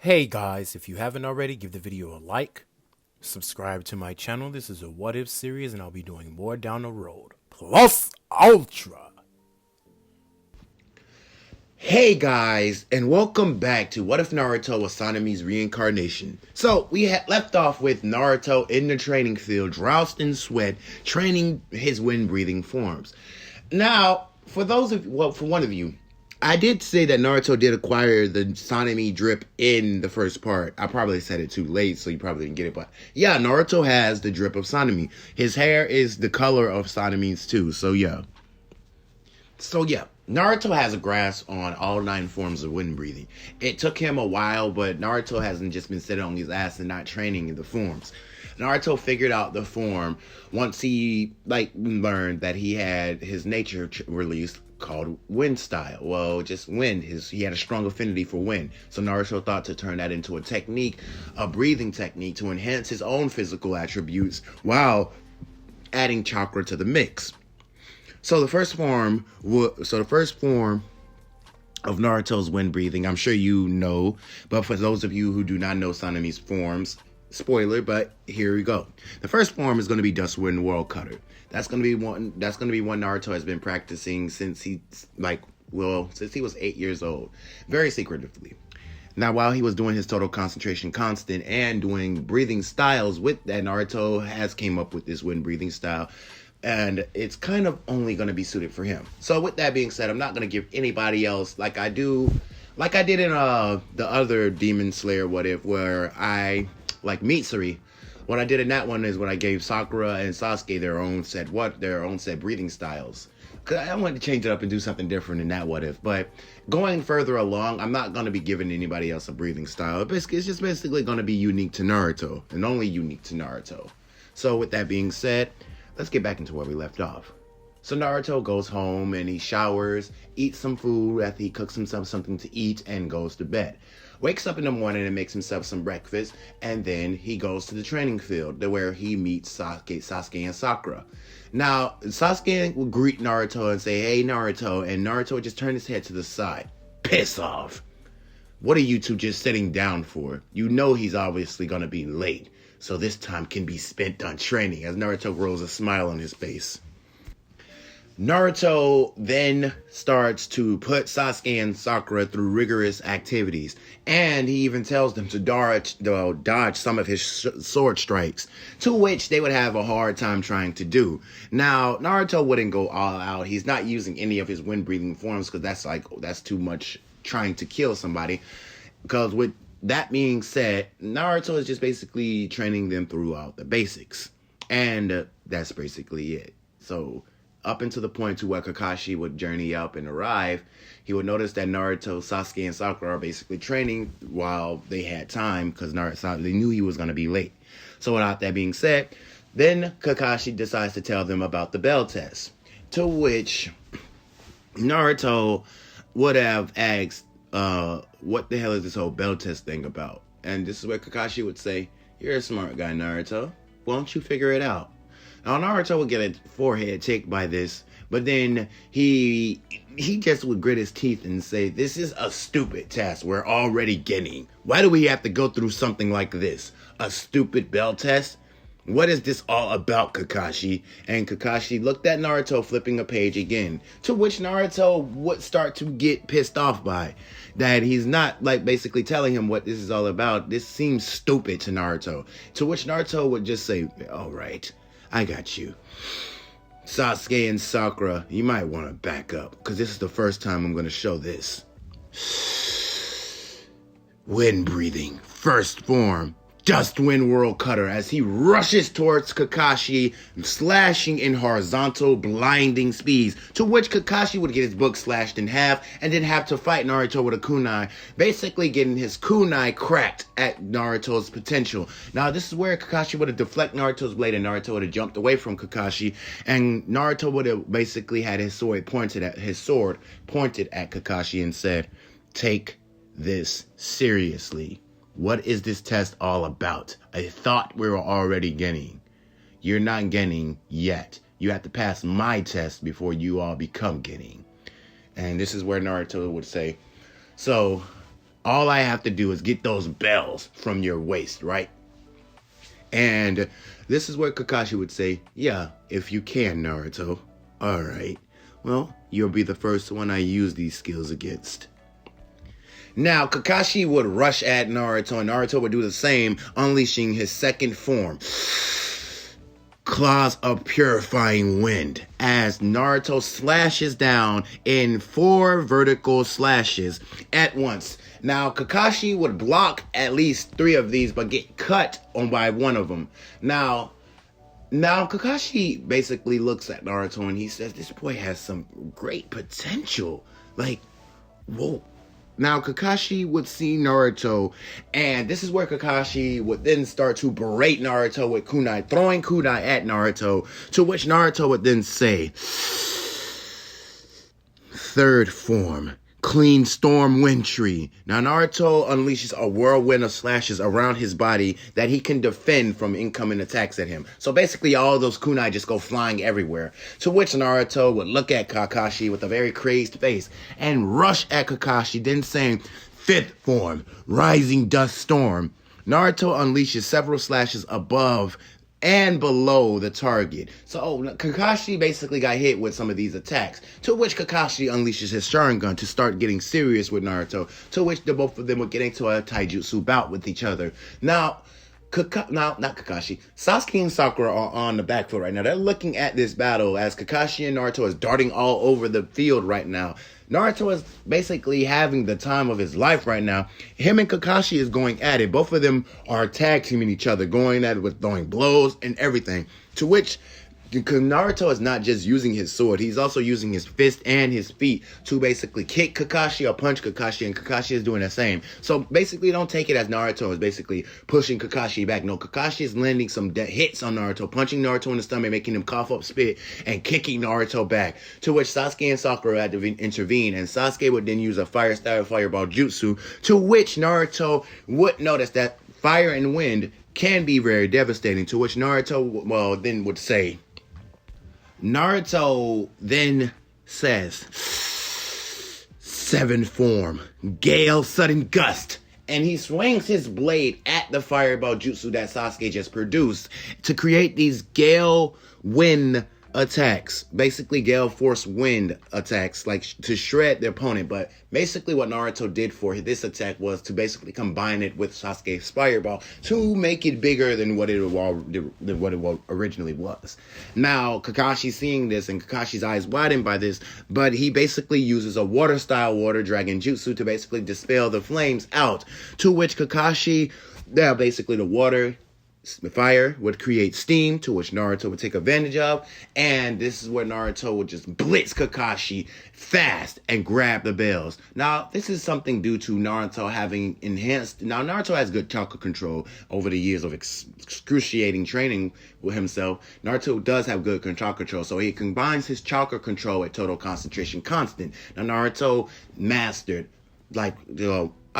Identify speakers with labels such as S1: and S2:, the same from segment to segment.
S1: Hey guys, if you haven't already, give the video a like, subscribe to my channel. This is a what if series and I'll be doing more down the road. Plus Ultra.
S2: Hey guys, and welcome back to What If Naruto was Sanemi's Reincarnation. So, we had left off with Naruto in the training field, doused in sweat, training his wind-breathing forms. Now, for one of you, I did say that Naruto did acquire the Sanemi drip in the first part. I probably said it too late, so you probably didn't get it, but yeah, Naruto has the drip of Sanemi. His hair is the color of Sanemi's too, so yeah. Naruto has a grasp on all 9 forms of wind breathing. It took him a while, but Naruto hasn't just been sitting on his ass and not training in the forms. Naruto figured out the form once he learned that he had his nature released called wind style. Well, just wind. He had a strong affinity for wind. So Naruto thought to turn that into a technique, a breathing technique to enhance his own physical attributes while adding chakra to the mix. So the first form of Naruto's wind breathing, I'm sure you know, but for those of you who do not know Sanemi's forms, spoiler, but here we go. The first form is going to be Dust Wind World Cutter. That's going to be one Naruto has been practicing since he was 8 years old, very secretively. Now, while he was doing his total concentration constant and doing breathing styles with that, Naruto has came up with this wind breathing style. And it's kind of only going to be suited for him. So with that being said, I'm not going to give anybody else like I did in the other Demon Slayer What If, where I like Mitsuri. What I did in that one is when I gave Sakura and Sasuke their own set breathing styles. Cause I wanted to change it up and do something different in that What If. But going further along, I'm not going to be giving anybody else a breathing style. It's just basically going to be unique to Naruto and only unique to Naruto. So with that being said, let's get back into where we left off. So Naruto goes home and he showers, eats some food after he cooks himself something to eat and goes to bed. Wakes up in the morning and makes himself some breakfast, and then he goes to the training field where he meets Sasuke and Sakura. Now, Sasuke will greet Naruto and say, "Hey Naruto," and Naruto would just turn his head to the side. Piss off. What are you two just sitting down for? You know he's obviously gonna be late. So this time can be spent on training, as Naruto grows a smile on his face. Naruto then starts to put Sasuke and Sakura through rigorous activities. And he even tells them to dodge some of his sword strikes, to which they would have a hard time trying to do. Now, Naruto wouldn't go all out. He's not using any of his wind-breathing forms because that's too much trying to kill somebody. Because with that being said, Naruto is just basically training them throughout the basics. And that's basically it. So, up until the point to where Kakashi would journey up and arrive, he would notice that Naruto, Sasuke, and Sakura are basically training while they had time because they knew he was going to be late. So, without that being said, then Kakashi decides to tell them about the bell test. To which Naruto would have asked, what the hell is this whole bell test thing about? And this is where Kakashi would say, "You're a smart guy, Naruto. Won't you figure it out?" Now, Naruto would get a forehead ticked by this, but then he just would grit his teeth and say, "This is a stupid test we're already getting. Why do we have to go through something like this? A stupid bell test? What is this all about, Kakashi?" And Kakashi looked at Naruto flipping a page again, to which Naruto would start to get pissed off by. That he's not basically telling him what this is all about. This seems stupid to Naruto. To which Naruto would just say, "All right, I got you. Sasuke and Sakura, you might want to back up, because this is the first time I'm going to show this. Wind breathing, first form, Dust Wind World Cutter," as he rushes towards Kakashi, slashing in horizontal, blinding speeds, to which Kakashi would get his book slashed in half, and then have to fight Naruto with a kunai, basically getting his kunai cracked at Naruto's potential. Now, this is where Kakashi would have deflected Naruto's blade, and Naruto would have jumped away from Kakashi, and Naruto would have basically had his sword pointed at Kakashi and said, "Take this seriously. What is this test all about? I thought we were already getting. You're not getting yet. You have to pass my test before you all become getting." And this is where Naruto would say, "So, All I have to do is get those bells from your waist, right? And this is where Kakashi would say, yeah, if you can, Naruto. All right. Well, you'll be the first one I use these skills against. Now, Kakashi would rush at Naruto, and Naruto would do the same, unleashing his second form, Claws of Purifying Wind, as Naruto slashes down in 4 vertical slashes at once. Now, Kakashi would block at least 3 of these, but get cut on by one of them. Now Kakashi basically looks at Naruto and he says, this boy has some great potential. Like, whoa. Now, Kakashi would see Naruto, and this is where Kakashi would then start to berate Naruto with kunai, throwing kunai at Naruto, to which Naruto would then say, third form, Clean Storm Wind Tree. Now, Naruto unleashes a whirlwind of slashes around his body that he can defend from incoming attacks at him. So basically, all those kunai just go flying everywhere. To which Naruto would look at Kakashi with a very crazed face and rush at Kakashi, then saying, fifth form, Rising Dust Storm. Naruto unleashes several slashes above and below the target. So Kakashi basically got hit with some of these attacks, to which Kakashi unleashes his Sharingan to start getting serious with Naruto, to which the both of them would get into a taijutsu bout with each other. Now, not Kakashi, Sasuke and Sakura are on the back foot right now. They're looking at this battle as Kakashi and Naruto is darting all over the field right now. Naruto is basically having the time of his life right now. Him and Kakashi is going at it. Both of them are tag teaming each other, going at it with throwing blows and everything. To which Naruto is not just using his sword, he's also using his fist and his feet to basically kick Kakashi or punch Kakashi, and Kakashi is doing the same. So basically, don't take it as Naruto is basically pushing Kakashi back. No, Kakashi is landing some hits on Naruto, punching Naruto in the stomach, making him cough up spit, and kicking Naruto back. To which Sasuke and Sakura had to intervene, and Sasuke would then use a fire style fireball jutsu, to which Naruto would notice that fire and wind can be very devastating, to which Naruto, then would say, Naruto then says, seventh form, Gale Sudden Gust. And he swings his blade at the fireball jutsu that Sasuke just produced to create these Gale Wind attacks. Basically, Gale Force Wind attacks, like to shred the opponent. But basically what Naruto did for this attack was to basically combine it with Sasuke's fireball to make it bigger than what it originally was. Now, Kakashi seeing this, and Kakashi's eyes widened by this, but he basically uses a water-style water dragon jutsu to basically dispel the flames out, to which Kakashi, basically the fire would create steam, to which Naruto would take advantage of, and this is where Naruto would just blitz Kakashi fast and grab the bells. Now, this is something due to Naruto having enhanced. Now, Naruto has good chakra control over the years of excruciating training with himself. Naruto does have good chakra control, so he combines his chakra control with total concentration constant. Now, Naruto mastered, I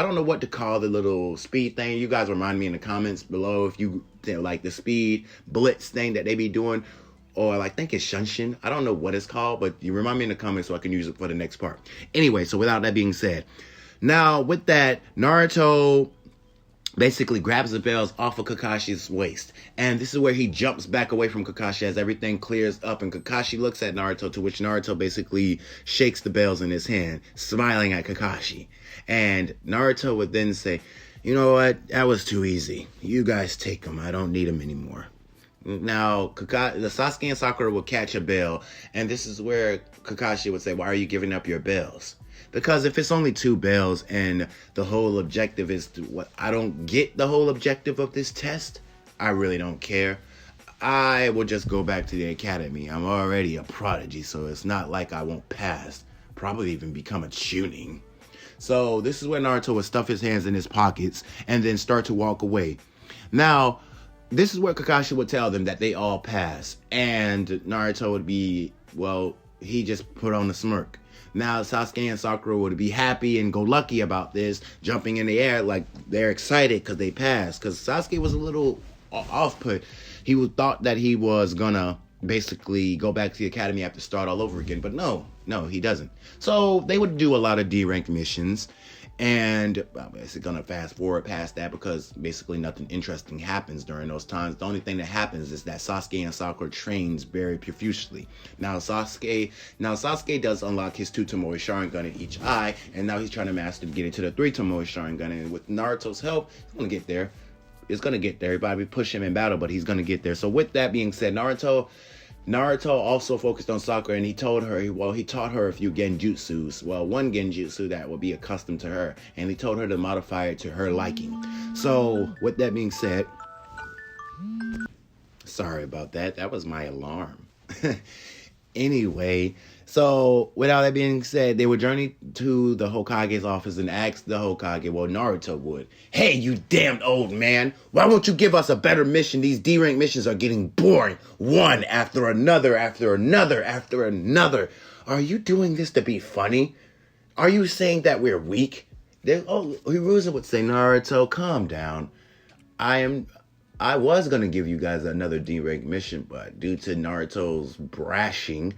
S2: don't know what to call the little speed thing. You guys remind me in the comments below if you like the speed blitz thing that they be doing, or I think it's Shunshin. I don't know what it's called, but you remind me in the comments so I can use it for the next part. Anyway, so without that being said, now with that, Naruto basically grabs the bells off of Kakashi's waist. And this is where he jumps back away from Kakashi as everything clears up. And Kakashi looks at Naruto, to which Naruto basically shakes the bells in his hand, smiling at Kakashi. And Naruto would then say, you know what? That was too easy. You guys take them. I don't need them anymore. Now, the Sasuke and Sakura will catch a bell. And this is where Kakashi would say, why are you giving up your bells? Because if it's only 2 bells and the whole objective is I don't get the whole objective of this test, I really don't care. I will just go back to the academy. I'm already a prodigy, so it's not like I won't pass. Probably even become a Chunin. So this is where Naruto would stuff his hands in his pockets and then start to walk away. Now, this is where Kakashi would tell them that they all pass. And Naruto would be, he just put on a smirk. Now, Sasuke and Sakura would be happy and go lucky about this, jumping in the air like they're excited because they passed. Because Sasuke was a little off-put. He thought that he was gonna basically go back to the academy, have to start all over again. But no, he doesn't. So they would do a lot of D-rank missions. And well, basically gonna fast forward past that because basically nothing interesting happens during those times. The only thing that happens is that Sasuke and Sakura trains very profusely. Now Sasuke does unlock his 2 Tomoe Sharingan in each eye, and now he's trying to master to get into the 3 Tomoe Sharingan. And with Naruto's help, he's gonna get there. It's gonna get there. Everybody push him in battle, but he's gonna get there. So with that being said, Naruto also focused on Sakura, and he taught her a few genjutsus. Well, one genjutsu that would be accustomed to her, and he told her to modify it to her liking. So, with that being said, sorry about that. That was my alarm. Anyway, so with all that being said, they would journey to the Hokage's office and ask the Hokage, well, Naruto would, hey, you damned old man, why won't you give us a better mission? These D-rank missions are getting boring, one after another, after another, after another. Are you doing this to be funny? Are you saying that we're weak? Hiruzen would say, Naruto, calm down. I was going to give you guys another D-rank mission, but due to Naruto's brashing,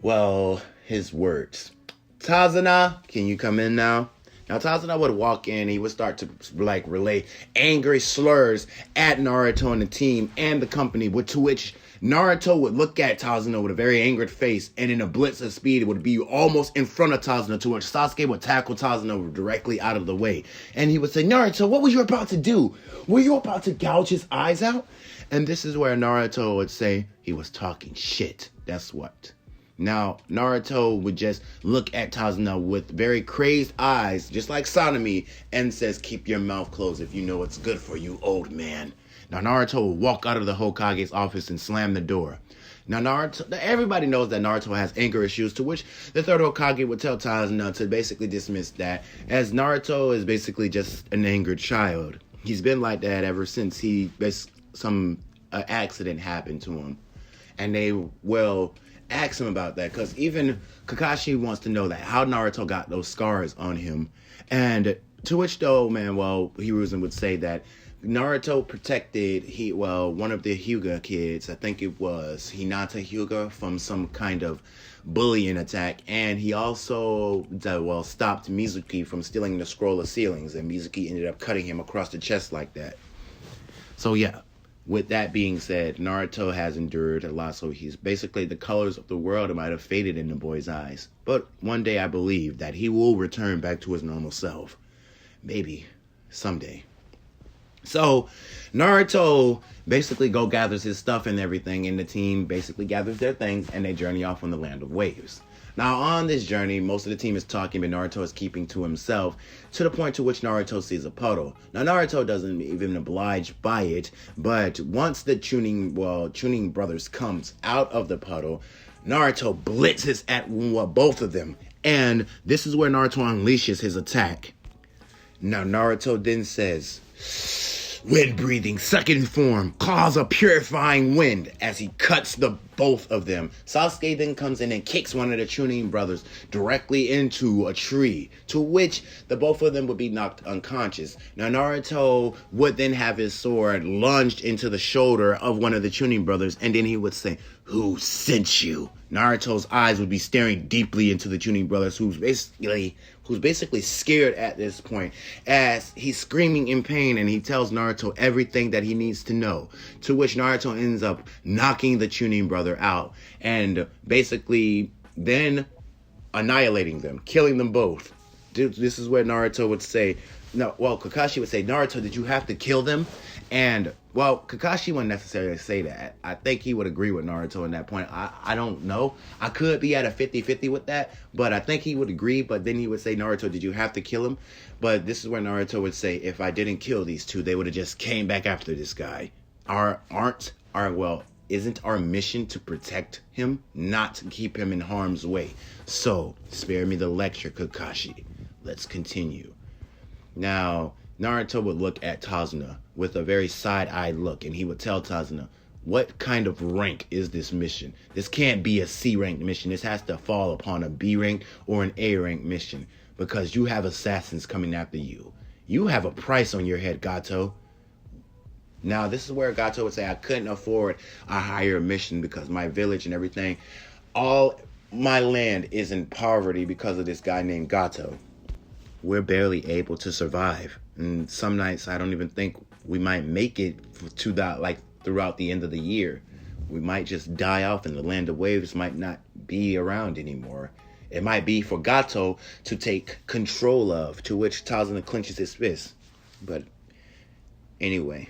S2: well, his words. Tazuna, can you come in now? Now, Tazuna would walk in. He would start to, relay angry slurs at Naruto and the team and the company, to which Naruto would look at Tazuna with a very angered face, and in a blitz of speed, it would be almost in front of Tazuna, to which Sasuke would tackle Tazuna directly out of the way. And he would say, Naruto, what were you about to do? Were you about to gouge his eyes out? And this is where Naruto would say he was talking shit. That's what. Now, Naruto would just look at Tazuna with very crazed eyes, just like Sanemi, and says, keep your mouth closed if you know what's good for you, old man. Now, Naruto would walk out of the Hokage's office and slam the door. Now, everybody knows that Naruto has anger issues, to which the third Hokage would tell Tazuna to basically dismiss that, as Naruto is basically just an angered child. He's been like that ever since some accident happened to him. And they will ask him about that, because even Kakashi wants to know that, how Naruto got those scars on him. And to which Hiruzen would say that Naruto protected one of the Hyuga kids, I think it was Hinata Hyuga, from some kind of bullying attack, and he also stopped Mizuki from stealing the scroll of ceilings, and Mizuki ended up cutting him across the chest like that. So yeah, with that being said, Naruto has endured a lot, so he's basically, the colors of the world might have faded in the boy's eyes, but one day I believe that he will return back to his normal self. Maybe someday. So Naruto basically gathers his stuff and everything, and the team basically gathers their things, and they journey off on the land of waves. Now, on this journey, most of the team is talking, but Naruto is keeping to himself, to the point to which Naruto sees a puddle. Now, Naruto doesn't even oblige by it, but once the Chunin brothers comes out of the puddle, Naruto blitzes at both of them, and this is where Naruto unleashes his attack. Now, Naruto then says, wind breathing, second form, cause a purifying wind, as he cuts the both of them. Sasuke then comes in and kicks one of the Chunin brothers directly into a tree, to which the both of them would be knocked unconscious. Now Naruto would then have his sword lunged into the shoulder of one of the Chunin brothers, and then he would say, who sent you? Naruto's eyes would be staring deeply into the Chunin brothers, who's basically scared at this point, as he's screaming in pain, and he tells Naruto everything that he needs to know, to which Naruto ends up knocking the Chunin brother out, and basically then annihilating them, killing them both. This is where Naruto would say, Kakashi would say, Naruto, did you have to kill them? And, Kakashi wouldn't necessarily say that. I think he would agree with Naruto in that point. I don't know. I could be at a 50-50 with that, but I think he would agree. But then he would say, Naruto, did you have to kill him? But this is where Naruto would say, if I didn't kill these two, they would have just came back after this guy. Isn't our mission to protect him, not to keep him in harm's way? So, spare me the lecture, Kakashi. Let's continue. Now, Naruto would look at Tazuna with a very side-eyed look, and he would tell Tazuna, what kind of rank is this mission? This can't be a C-rank mission. This has to fall upon a B-rank or an A-rank mission, because you have assassins coming after you. You have a price on your head, Gato. Now, this is where Gato would say, I couldn't afford a higher mission because my village and everything, all my land is in poverty because of this guy named Gato. we're barely able to survive. And some nights I don't even think we might make it to that, like throughout the end of the year. We might just die off and the land of waves might not be around anymore. It might be for Gato to take control of, to which Tazuna clenches his fist. But anyway.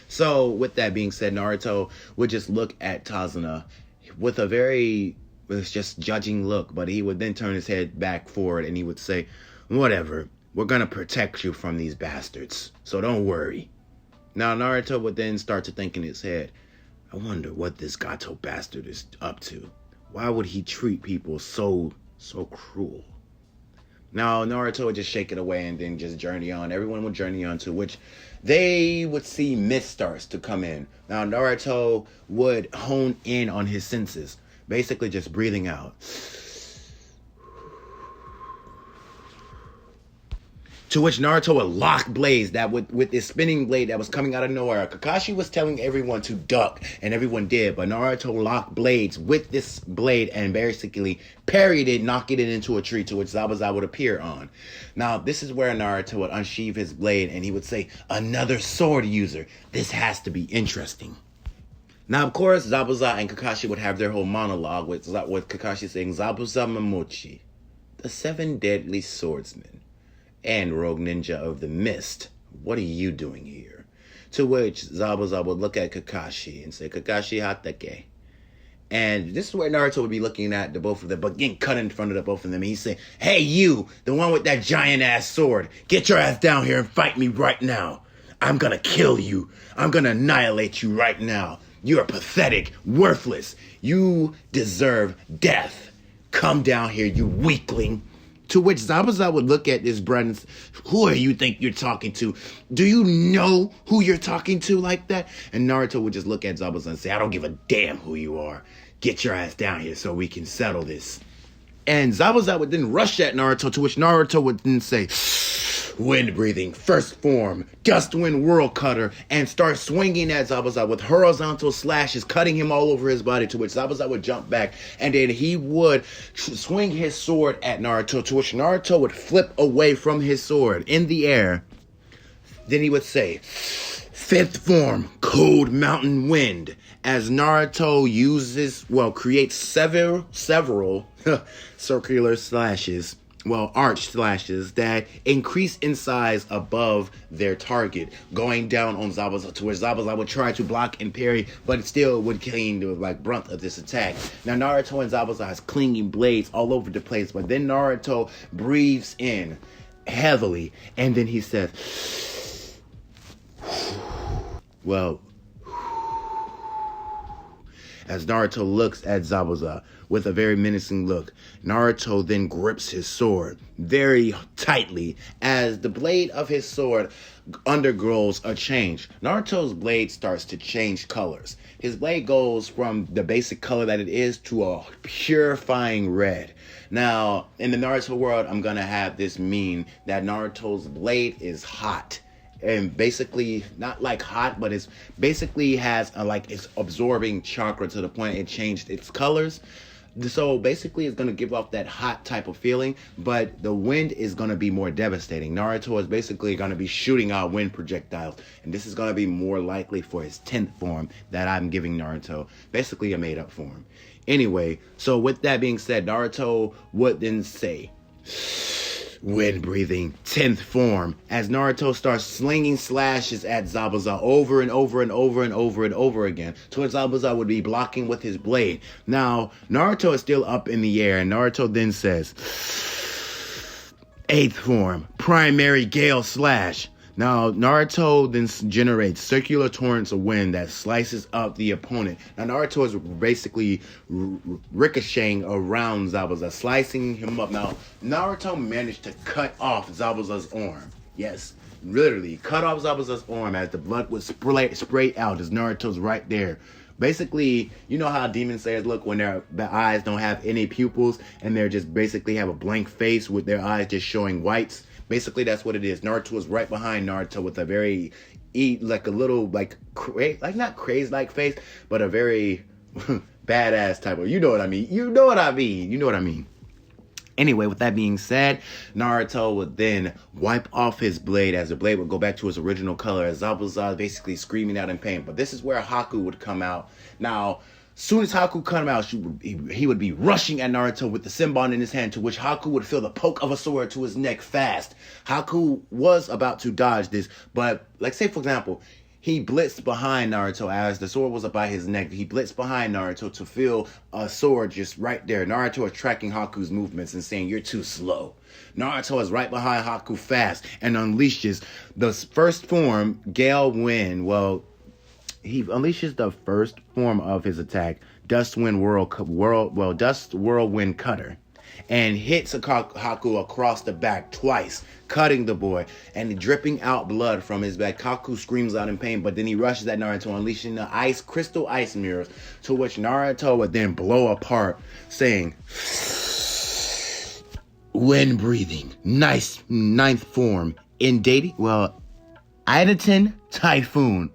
S2: So with that being said, Naruto would just look at Tazuna with a very just judging look, but he would then turn his head back forward and he would say, whatever, we're going to protect you from these bastards, so don't worry. Now Naruto would then start to think in his head, I wonder what this Gato bastard is up to. Why would he treat people so cruel? Now Naruto would just shake it away and then just journey on. Everyone would journey on, to which they would see mist starts to come in. Now Naruto would hone in on his senses, basically just breathing out. To which Naruto would lock blades that with this spinning blade that was coming out of nowhere. Kakashi was telling everyone to duck, and everyone did, but Naruto locked blades with this blade and basically parried it, knocking it into a tree, to which Zabuza would appear on. Now, this is where Naruto would unsheath his blade, and he would say, another sword user. This has to be interesting. Now, of course, Zabuza and Kakashi would have their whole monologue with Kakashi saying, Zabuza Mamochi, the 7 deadly swordsmen and rogue ninja of the mist, what are you doing here? To which Zabuza would look at Kakashi and say, Kakashi Hatake. And this is where Naruto would be looking at the both of them, but getting cut in front of the both of them. And he'd say, hey, you, the one with that giant ass sword, get your ass down here and fight me right now. I'm gonna kill you. I'm gonna annihilate you right now. You are pathetic, worthless. You deserve death. Come down here, you weakling. To which Zabuza would look at this brother and say, who do you think you're talking to? Do you know who you're talking to like that? And Naruto would just look at Zabuza and say, I don't give a damn who you are. Get your ass down here so we can settle this. And Zabuza would then rush at Naruto, to which Naruto would then say, wind breathing, first form, gust wind whirl cutter, and start swinging at Zabuza with horizontal slashes, cutting him all over his body, to which Zabuza would jump back, and then he would swing his sword at Naruto, to which Naruto would flip away from his sword in the air. Then he would say, fifth form, cold mountain wind, as Naruto creates several circular slashes, arch slashes that increase in size above their target, going down on Zabuza, to where Zabuza would try to block and parry, but it still would gain the brunt of this attack. Now Naruto and Zabuza has clinging blades all over the place, but then Naruto breathes in heavily, and then he says, as Naruto looks at Zabuza with a very menacing look, Naruto then grips his sword very tightly as the blade of his sword undergoes a change. Naruto's blade starts to change colors. His blade goes from the basic color that it is to a purifying red. Now, in the Naruto world, I'm going to have this mean that Naruto's blade is hot. And basically, not like hot, but it's basically has it's absorbing chakra to the point it changed its colors. So basically, it's going to give off that hot type of feeling, but the wind is going to be more devastating. Naruto is basically going to be shooting out wind projectiles, and this is going to be more likely for his 10th form that I'm giving Naruto. Basically, a made-up form. Anyway, so with that being said, Naruto would then say, wind breathing, 10th form, as Naruto starts slinging slashes at Zabuza over and over and over and over and over again, to which Zabuza would be blocking with his blade. Now, Naruto is still up in the air, and Naruto then says, 8th form, primary gale slash. Now, Naruto then generates circular torrents of wind that slices up the opponent. Now, Naruto is basically ricocheting around Zabuza, slicing him up. Now, Naruto managed to cut off Zabuza's arm. Yes, literally, cut off Zabuza's arm as the blood would spray out as Naruto's right there. Basically, you know how Demon Slayers look when their eyes don't have any pupils and they're just basically have a blank face with their eyes just showing whites? Basically, that's what it is. Naruto is right behind Naruto with a very, not crazy-like face, but a very badass type of, you know what I mean. Anyway, with that being said, Naruto would then wipe off his blade as the blade would go back to its original color as Zabuza basically screaming out in pain. But this is where Haku would come out. Now, soon as Haku come out, he would be rushing at Naruto with the Senbon in his hand, to which Haku would feel the poke of a sword to his neck fast. Haku was about to dodge this, but like say for example, he blitzed behind Naruto as the sword was up by his neck. He blitzed behind Naruto to feel a sword just right there. Naruto is tracking Haku's movements and saying, "You're too slow." Naruto is right behind Haku fast and unleashes the first form, Gale Wind. Well, he unleashes the first form of his attack, Dust Whirlwind Cutter, and hits Haku across the back twice, cutting the boy and dripping out blood from his back. Haku screams out in pain, but then he rushes at Naruto, unleashing the crystal ice mirrors, to which Naruto would then blow apart, saying, "Wind breathing, nice ninth form, Idaten Typhoon."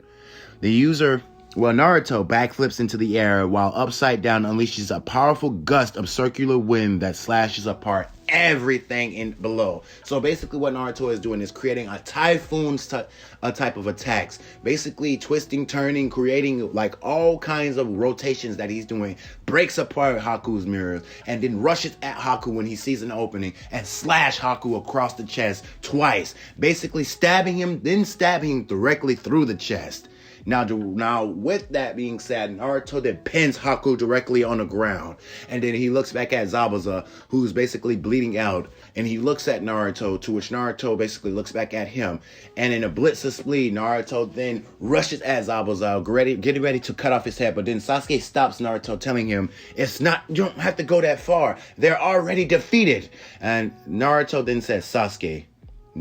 S2: Naruto backflips into the air while upside down unleashes a powerful gust of circular wind that slashes apart everything below. So basically what Naruto is doing is creating a typhoon type of attacks. Basically twisting, turning, creating like all kinds of rotations that he's doing. Breaks apart Haku's mirrors and then rushes at Haku when he sees an opening and slash Haku across the chest twice. Basically stabbing him, then stabbing him directly through the chest. Now, with that being said, Naruto then pins Haku directly on the ground. And then he looks back at Zabuza, who's basically bleeding out. And he looks at Naruto, to which Naruto basically looks back at him. And in a blitz of speed, Naruto then rushes at Zabuza, getting ready to cut off his head. But then Sasuke stops Naruto, telling him, you don't have to go that far. They're already defeated. And Naruto then says, "Sasuke,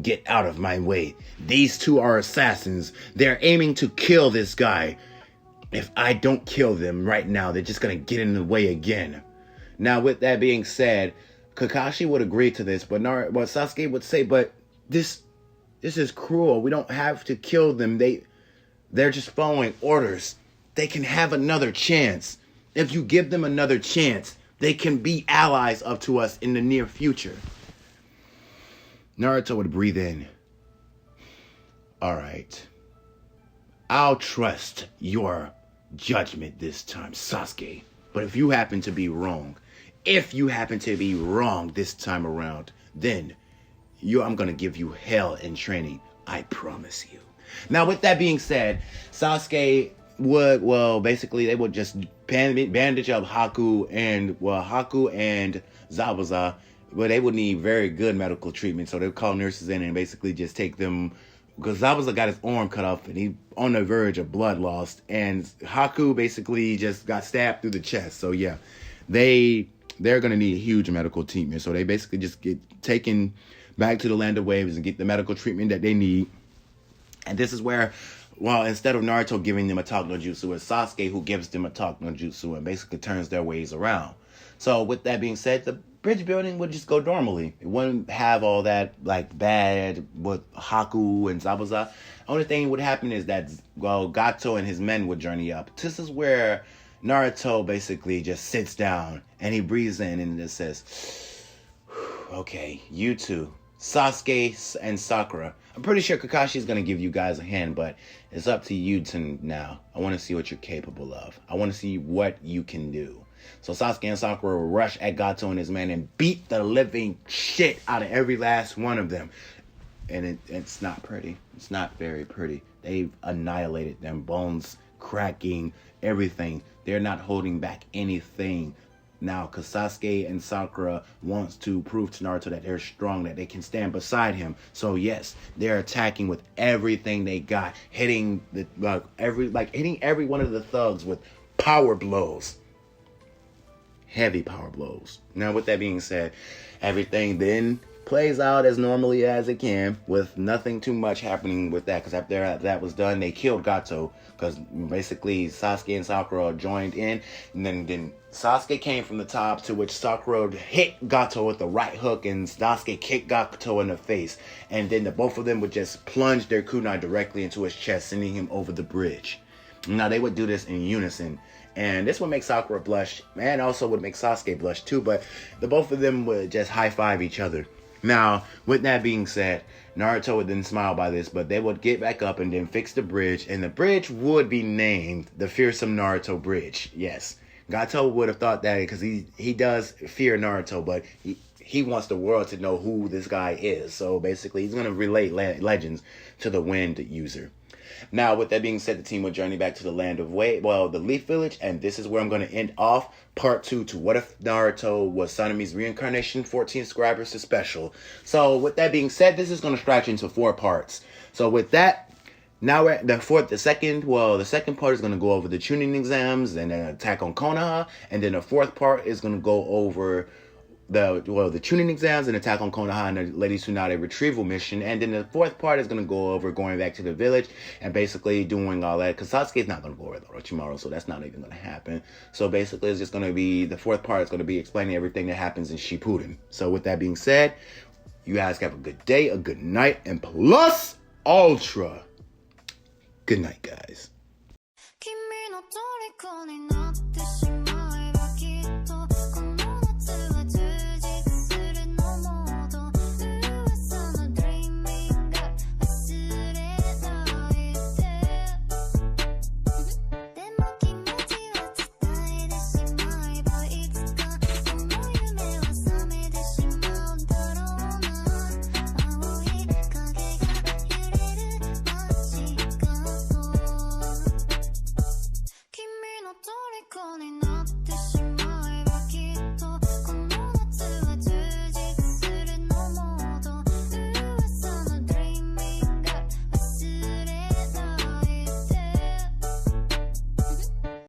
S2: get out of my way. These two are assassins. They're aiming to kill this guy. If I don't kill them right now, they're just gonna get in the way again." Now, with that being said, Kakashi would agree to this, but Sasuke would say, "But this is cruel. We don't have to kill them. They're just following orders. They can have another chance. If you give them another chance, they can be allies up to us in the near future." Naruto would breathe in. "All right. I'll trust your judgment this time, Sasuke. But if you happen to be wrong this time around, then I'm going to give you hell in training. I promise you." Now, with that being said, Sasuke basically they would just bandage up Haku and Zabuza. But they would need very good medical treatment, so they would call nurses in and basically just take them, because Zabuza got his arm cut off and he on the verge of blood loss, and Haku basically just got stabbed through the chest. So yeah, they're gonna need huge medical treatment. So they basically just get taken back to the land of waves and get the medical treatment that they need. And this is where, instead of Naruto giving them a talk no jutsu, it's Sasuke who gives them a talk no jutsu and basically turns their ways around. So with that being said, the bridge building would just go normally. It wouldn't have all that like bad with Haku and Zabuza. Only thing would happen is that Gato and his men would journey up. This is where Naruto basically just sits down and he breathes in and just says, "Okay, you two, Sasuke and Sakura. I'm pretty sure Kakashi's gonna give you guys a hand, but it's up to you now. I want to see what you're capable of. I want to see what you can do." So Sasuke and Sakura will rush at Gato and his men and beat the living shit out of every last one of them. And it's not pretty. It's not very pretty. They've annihilated them, bones cracking, everything. They're not holding back anything now, because Sasuke and Sakura wants to prove to Naruto that they're strong, that they can stand beside him. So yes, they're attacking with everything they got, hitting every one of the thugs with power blows. Heavy power blows. Now, with that being said, everything then plays out as normally as it can, with nothing too much happening with that, because after that was done, they killed Gato, because basically Sasuke and Sakura joined in, and then Sasuke came from the top, to which Sakura hit Gato with the right hook, and Sasuke kicked Gato in the face, and then both of them would just plunge their kunai directly into his chest, sending him over the bridge. Now, they would do this in unison. And this would make Sakura blush, and also would make Sasuke blush too, but the both of them would just high-five each other. Now, with that being said, Naruto would then smile by this, but they would get back up and then fix the bridge, and the bridge would be named the Fearsome Naruto Bridge. Yes, Gato would have thought that because he does fear Naruto, but he wants the world to know who this guy is. So basically, he's going to relate legends to the Wind User. Now, with that being said, the team will journey back to the land of the Leaf Village, and this is where I'm going to end off part 2 to What If Naruto Was Sanemi's Reincarnation 14 subscribers to special. So, with that being said, this is going to stretch into 4 parts. So, with that, now we're at the second part is going to go over the tuning exams and then attack on Konoha, and then the 4th part is going to go over the tuning exams and attack on Konoha and the Lady Tsunade retrieval mission. And then the 4th part is going to go over going back to the village and basically doing all that. Because Sasuke's not going to go over Orochimaru, so that's not even going to happen. So basically it's just going to be, the 4th part is going to be explaining everything that happens in Shippuden. So with that being said, you guys have a good day, a good night, and plus ultra. Good night, guys.